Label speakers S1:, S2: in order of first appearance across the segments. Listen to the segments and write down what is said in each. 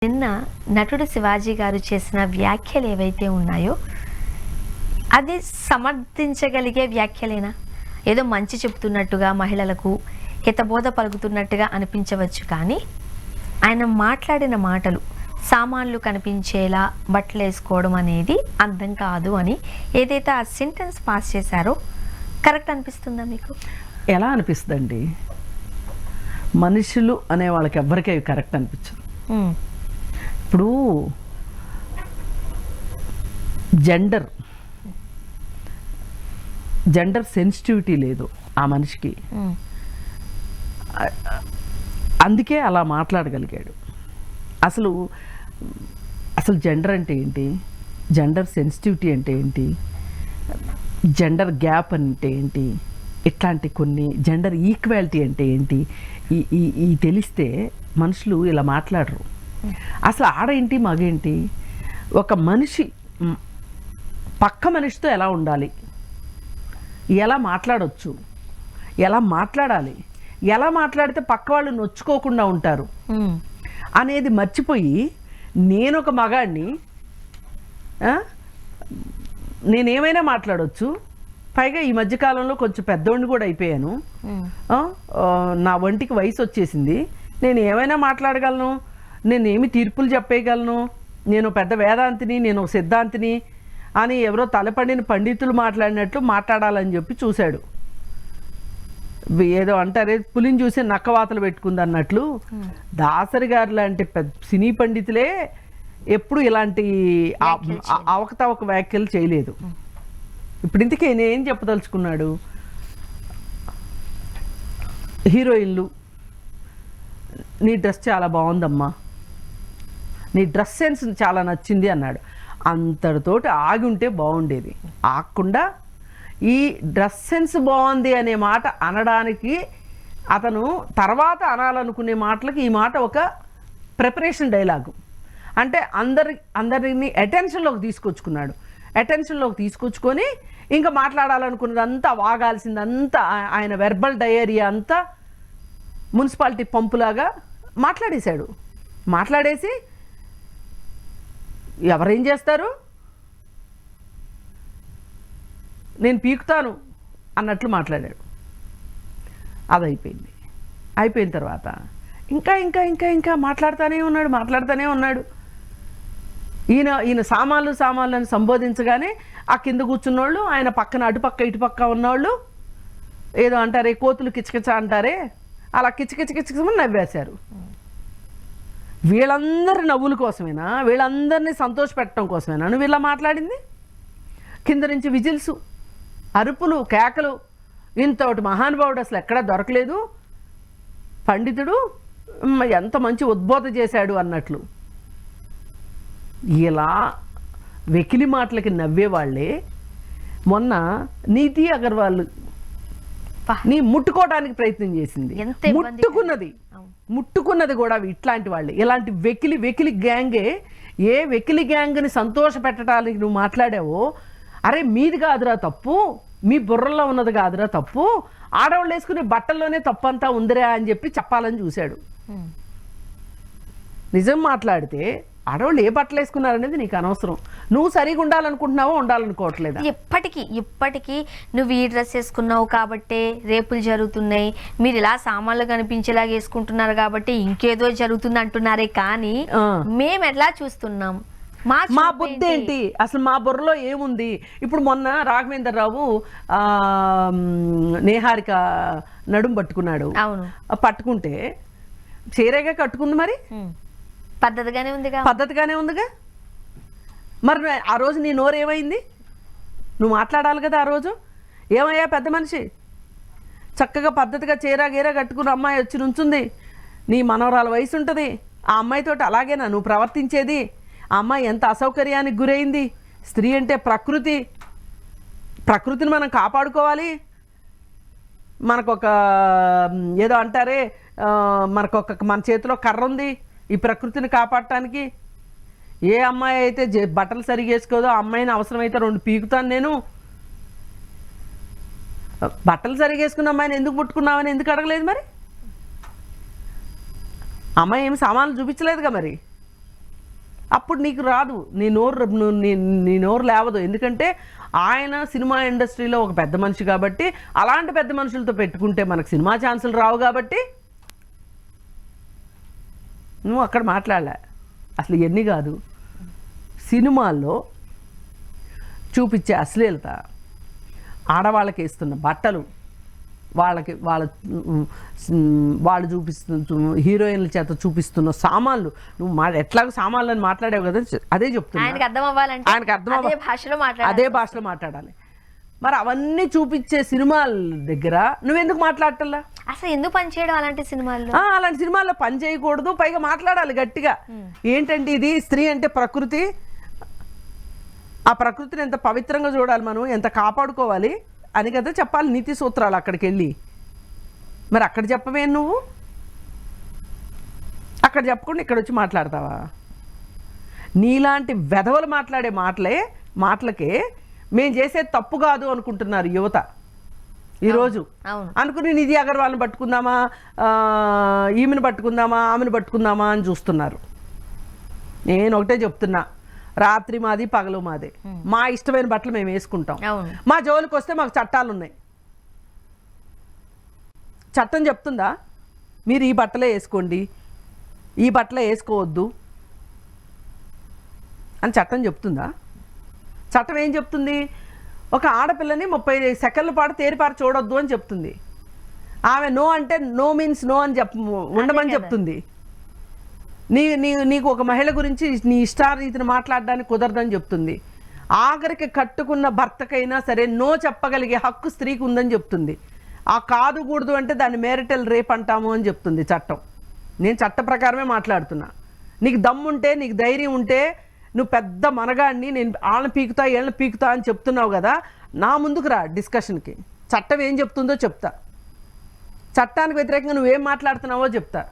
S1: నిన్న నటుడు శివాజీ గారు చేసిన వ్యాఖ్యలు ఏవైతే ఉన్నాయో అది సమర్థించగలిగే వ్యాఖ్యలేనా? ఏదో మంచి చెప్తున్నట్టుగా మహిళలకు హితబోధ పలుకుతున్నట్టుగా అనిపించవచ్చు, కానీ ఆయన మాట్లాడిన మాటలు సామాన్లు కనిపించేలా బట్టలు వేసుకోవడం అనేది అందం కాదు అని ఏదైతే ఆ సెంటెన్స్ పాస్ చేశారో కరెక్ట్ అనిపిస్తుందా మీకు?
S2: ఎలా అనిపిస్తుందండి? మనుషులు అనే వాళ్ళకి ఎవ్వరికీ అవి కరెక్ట్ అనిపించదు. ఇప్పుడు జెండర్ సెన్సిటివిటీ లేదు ఆ మనిషికి, అందుకే అలా మాట్లాడగలిగాడు. అసలు జెండర్ అంటే ఏంటి, జెండర్ సెన్సిటివిటీ అంటే ఏంటి, జెండర్ గ్యాప్ అంటే ఏంటి, ఇట్లాంటి కొన్ని జెండర్ ఈక్వాలిటీ అంటే ఏంటి, ఈ తెలిస్తే మనుషులు ఇలా మాట్లాడరు. అసలు ఆడేంటి మగేంటి, ఒక మనిషి పక్క మనిషితో ఎలా ఉండాలి, ఎలా మాట్లాడవచ్చు, ఎలా మాట్లాడాలి, ఎలా మాట్లాడితే పక్క వాళ్ళు నొచ్చుకోకుండా ఉంటారు అనేది మర్చిపోయి నేను ఒక మగాడిని, నేనేమైనా మాట్లాడవచ్చు, పైగా ఈ మధ్యకాలంలో కొంచెం పెద్దోడిని కూడా అయిపోయాను, నా ఒంటికి వయసు వచ్చేసింది, నేను ఏమైనా మాట్లాడగలను, నేను ఏమి తీర్పులు చెప్పేయగలను, నేను పెద్ద వేదాంతిని, నేను సిద్ధాంతిని అని ఎవరో తలపండిన పండితులు మాట్లాడినట్లు మాట్లాడాలని చెప్పి చూశాడు. ఏదో అంటారే పులిని చూసి నక్కవాతలు పెట్టుకుంది అన్నట్లు దాసరి గారు లాంటి పెద్ద సినీ పండితులే ఎప్పుడు ఇలాంటి అవకతవక వ్యాఖ్యలు చేయలేదు. ఇప్పుడు ఇంతకీ నేనేం చెప్పదలుచుకున్నాడు, హీరోయిన్లు నీ డ్రెస్ చాలా బాగుందమ్మా, నీ డ్రెస్ సెన్స్ చాలా నచ్చింది అన్నాడు. అంతటితోటి ఆగి ఉంటే బాగుండేది. ఆగకుండా ఈ డ్రెస్ సెన్స్ బాగుంది అనే మాట అనడానికి అతను తర్వాత అనాలనుకునే మాటలకి ఈ మాట ఒక ప్రిపరేషన్ డైలాగు. అంటే అందరిని అటెన్షన్లోకి తీసుకొచ్చుకున్నాడు. అటెన్షన్లోకి తీసుకొచ్చుకొని ఇంకా మాట్లాడాలనుకున్నదంతా, వాగాల్సిందంతా, ఆయన వెర్బల్ డయేరియా అంతా మున్సిపాలిటీ పంపులాగా మాట్లాడేశాడు. మాట్లాడేసి ఎవరేం చేస్తారు, నేను పీకుతాను అన్నట్లు మాట్లాడాడు. అది అయిపోయింది. అయిపోయిన తర్వాత ఇంకా ఇంకా ఇంకా ఇంకా మాట్లాడుతూనే ఉన్నాడు. ఈయన సామాన్లు అని సంబోధించగానే ఆ కింద కూర్చున్నోళ్ళు, ఆయన పక్కన అటుపక్క ఇటుపక్క ఉన్నోళ్ళు ఏదో అంటారే కోతులు కిచకిచ అంటారే, అలా కిచకిచమని నవ్వేశారు. వీళ్ళందరి నవ్వుల కోసమేనా, వీళ్ళందరినీ సంతోషపెట్టడం కోసమేనా నువ్వు ఇలా మాట్లాడింది? కింద నుంచి విజిల్స్, అరుపులు, కేకలు, ఇంతటి మహానుభావుడు అసలు ఎక్కడా దొరకలేదు, పండితుడు ఎంత మంచి ఉద్బోధ చేశాడు అన్నట్లు. ఇలా వెకిలి మాటలకి నవ్వేవాళ్ళే మొన్న నీతి అగర్వాల్ నీ ముట్టుకోవడానికి ప్రయత్నం చేసింది, ముట్టుకున్నది కూడా ఇట్లాంటి వాళ్ళే. ఇలాంటి వెకిలి గ్యాంగే, ఏ వెకిలి గ్యాంగ్ని సంతోష పెట్టడానికి నువ్వు మాట్లాడావో, అరే మీది కాదురా తప్పు, మీ బుర్రలో ఉన్నది కాదురా తప్పు, ఆడవాళ్ళు వేసుకునే బట్టల్లోనే తప్పు అంతా ఉందిరా అని చెప్పి చెప్పాలని చూశాడు. నిజం మాట్లాడితే ఆడవాళ్ళు ఏ బట్టలు వేసుకున్నారనేది నీకు అనవసరం. నువ్వు సరిగా ఉండాలనుకుంటున్నావో ఉండాలనుకోవట్లేదు.
S1: ఇప్పటికీ నువ్వు ఈ డ్రెస్ వేసుకున్నావు కాబట్టే రేపులు జరుగుతున్నాయి, మీరు ఇలా సామాన్లు కనిపించేలాగా వేసుకుంటున్నారు కాబట్టి ఇంకేదో జరుగుతుంది అంటున్నారే, కానీ మేము ఎట్లా చూస్తున్నాం?
S2: మా బుద్ధి ఏంటి, అసలు మా బుర్రలో ఏముంది? ఇప్పుడు మొన్న రాఘవేంద్రరావు నేహారిక నడుము పట్టుకున్నాడు.
S1: అవును,
S2: పట్టుకుంటే చీరగా కట్టుకుంది, మరి
S1: పద్ధతిగానే ఉందిగా.
S2: మరి ఆ రోజు నీ నోరు ఏమైంది? నువ్వు మాట్లాడాలి కదా ఆ రోజు. ఏమయ్యా పెద్ద మనిషి, చక్కగా పద్ధతిగా చీర గీర కట్టుకున్న అమ్మాయి వచ్చి నుంచుంది, నీ మనవరాల వయసు ఉంటుంది, ఆ అమ్మాయితోటి అలాగేనా నువ్వు ప్రవర్తించేది? ఆ అమ్మాయి ఎంత అసౌకర్యానికి గురైంది. స్త్రీ అంటే ప్రకృతిని మనం కాపాడుకోవాలి. మనకొక ఏదో అంటారే, మన చేతిలో కర్ర ఉంది ఈ ప్రకృతిని కాపాడటానికి. ఏ అమ్మాయి అయితే బట్టలు సరిగా వేసుకోదో ఆ అమ్మాయిని అవసరమైతే 2 పీకుతాను నేను. బట్టలు సరిగా వేసుకున్న అమ్మాయిని ఎందుకు ముట్టుకున్నావని ఎందుకు అడగలేదు? మరి అమ్మాయి ఏమి సామాన్లు చూపించలేదుగా మరి. అప్పుడు నీకు రాదు, నీ నోరు లేవదు. ఎందుకంటే ఆయన సినిమా ఇండస్ట్రీలో ఒక పెద్ద మనిషి కాబట్టి, అలాంటి పెద్ద మనుషులతో పెట్టుకుంటే మనకు సినిమా ఛాన్సులు రావు కాబట్టి నువ్వు అక్కడ మాట్లాడలే. అసలు ఇవన్నీ కాదు, సినిమాల్లో చూపించే అశ్లీలత, ఆడవాళ్ళకి వేస్తున్న బట్టలు, వాళ్ళు చూపిస్తున్న హీరోయిన్ల చేత చూపిస్తున్న సామాన్లు, నువ్వు ఎట్లాగో సామాన్లు అని మాట్లాడావు కదా, అదే చెప్తున్నా.
S1: ఆయనకు అర్థం
S2: అదే భాషలో మాట్లాడాలి. మరి అవన్నీ చూపించే సినిమాల దగ్గర నువ్వెందుకు మాట్లాడటల్లా?
S1: అసలు ఎందుకు పని చేయడం అలాంటి సినిమాల్లో?
S2: అలాంటి సినిమాల్లో పని చేయకూడదు, పైగా మాట్లాడాలి గట్టిగా. ఏంటంటే ఇది స్త్రీ అంటే ప్రకృతి, ఆ ప్రకృతిని ఎంత పవిత్రంగా చూడాలి, మనం ఎంత కాపాడుకోవాలి అని కదా చెప్పాలి నీతి సూత్రాలు అక్కడికి వెళ్ళి. మరి అక్కడ చెప్పవే నువ్వు, అక్కడ చెప్పకుండా ఇక్కడ వచ్చి మాట్లాడతావా? నీలాంటి వెధవలు మాట్లాడే మాటలకే మేము చేసే తప్పు కాదు అనుకుంటున్నారు యువత ఈరోజు. అనుకుని నిధి అగర్వాల్ని పట్టుకుందామా, ఈమెను పట్టుకుందామా, ఆమెను పట్టుకుందామా అని చూస్తున్నారు. నేను ఒకటే చెప్తున్నా, రాత్రి మాది పగలు మాదే, మా ఇష్టమైన బట్టలు మేము వేసుకుంటాం. మా జోలికి వస్తే మాకు చట్టాలు ఉన్నాయి. చట్టం చెప్తుందా మీరు ఈ బట్టలే వేసుకోండి, ఈ బట్టలే వేసుకోవద్దు అని చట్టం చెప్తుందా? చట్టం ఏం చెప్తుంది? ఒక ఆడపిల్లని 30 సెకండ్ల పాటు తేరిపారు చూడొద్దు అని చెప్తుంది. ఆమె నో అంటే నో మీన్స్ నో అని ఉండమని చెప్తుంది. నీకు ఒక మహిళ గురించి నీ ఇష్టారీతిని మాట్లాడడానికి కుదరదని చెప్తుంది. ఆఖరికి కట్టుకున్న భర్తకైనా సరే నో చెప్పగలిగే హక్కు స్త్రీకి ఉందని చెప్తుంది. ఆ కాదు కూడదు అంటే దాన్ని మ్యారిటల్ రేప్ అంటాము అని చెప్తుంది చట్టం. నేను చట్ట ప్రకారమే మాట్లాడుతున్నా. నీకు దమ్ముంటే, నీకు ధైర్యం ఉంటే, నువ్వు పెద్ద మనగాడిని, నేను వాళ్ళని పీకుతా వీళ్ళని పీకుతా అని చెప్తున్నావు కదా, నా ముందుకు రా డిస్కషన్కి. చట్టం ఏం చెప్తుందో చెప్తా, చట్టానికి వ్యతిరేకంగా నువ్వేం మాట్లాడుతున్నావో చెప్తా.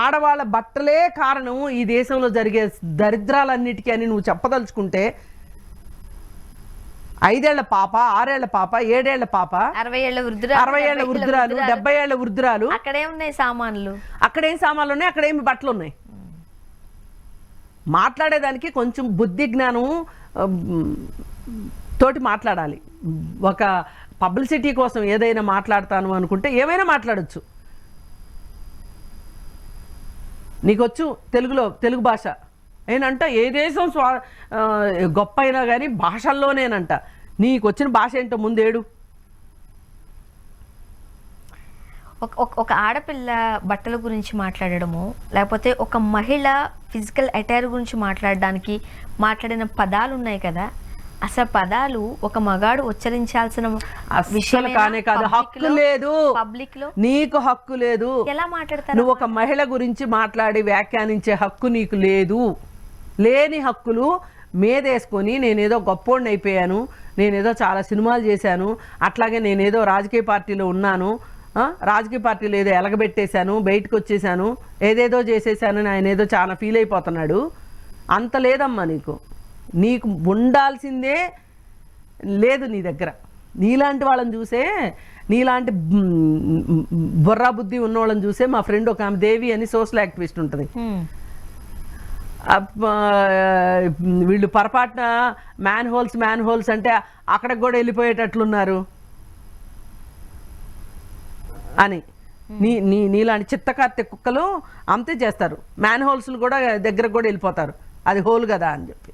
S2: ఆడవాళ్ళ బట్టలే కారణం ఈ దేశంలో జరిగే దరిద్రాలన్నిటికీ అని నువ్వు చెప్పదలుచుకుంటే 5 ఏళ్ల పాప, 6 ఏళ్ల పాప, 7 ఏళ్ల పాప,
S1: 60 ఏళ్ల వృద్ధురాలు,
S2: 70 ఏళ్ల వృద్ధురాలు,
S1: అక్కడే ఉన్నాయి సామాన్లు,
S2: అక్కడేం సామాన్లు ఉన్నాయి, అక్కడేమి బట్టలు ఉన్నాయి. మాట్లాడేదానికి కొంచెం బుద్ధి జ్ఞానం తోటి మాట్లాడాలి. ఒక పబ్లిసిటీ కోసం ఏదైనా మాట్లాడతాను అనుకుంటే ఏమైనా మాట్లాడచ్చు. నీకొచ్చు తెలుగు భాష ఏనంట, ఏ దేశం గొప్ప అయినా కానీ భాషల్లోనేనంట. నీకు వచ్చిన భాష ఏంటో ముందేడు.
S1: ఒక ఆడపిల్ల బట్టల గురించి మాట్లాడడము, లేకపోతే ఒక మహిళ ఫిజికల్ అటైర్ గురించి మాట్లాడిన పదాలు ఉన్నాయి కదా, అసలు పదాలు ఒక మగాడు ఉచ్చరించాల్సిన విషయం
S2: కానే కాదు. హక్కు లేదు
S1: పబ్లిక్ లో,
S2: నీకు హక్కు లేదు.
S1: ఎలా మాట్లాడతారు?
S2: నువ్వు ఒక మహిళ గురించి మాట్లాడి వ్యాఖ్యానించే హక్కు నీకు లేదు. లేని హక్కులు మీదేసుకొని నేనేదో గొప్పోడిని అయిపోయాను, నేనేదో చాలా సినిమాలు చేశాను, అట్లాగే నేనేదో రాజకీయ పార్టీలో ఉన్నాను, రాజకీయ పార్టీలో ఏదో ఎలగబెట్టేశాను, బయటకు వచ్చేసాను, ఏదేదో చేసేసానని ఆయన ఏదో చాలా ఫీల్ అయిపోతున్నాడు. అంత లేదమ్మా నీకు ఉండాల్సిందే లేదు నీ దగ్గర. నీలాంటి వాళ్ళని చూసే, నీలాంటి బుర్రా బుద్ధి ఉన్నవాళ్ళని చూసే మా ఫ్రెండ్ ఒక ఆమె దేవి అని సోషల్ యాక్టివిస్ట్ ఉంటుంది. వీళ్ళు పొరపాటున మ్యాన్ హోల్స్ అంటే అక్కడికి కూడా వెళ్ళిపోయేటట్లున్నారు అని నీలాంటి చిత్తకార్తె కుక్కలు అంతే చేస్తారు. మ్యాన్ హోల్స్లు కూడా దగ్గరకు కూడా వెళ్ళిపోతారు, అది హోల్ కదా అని చెప్పి.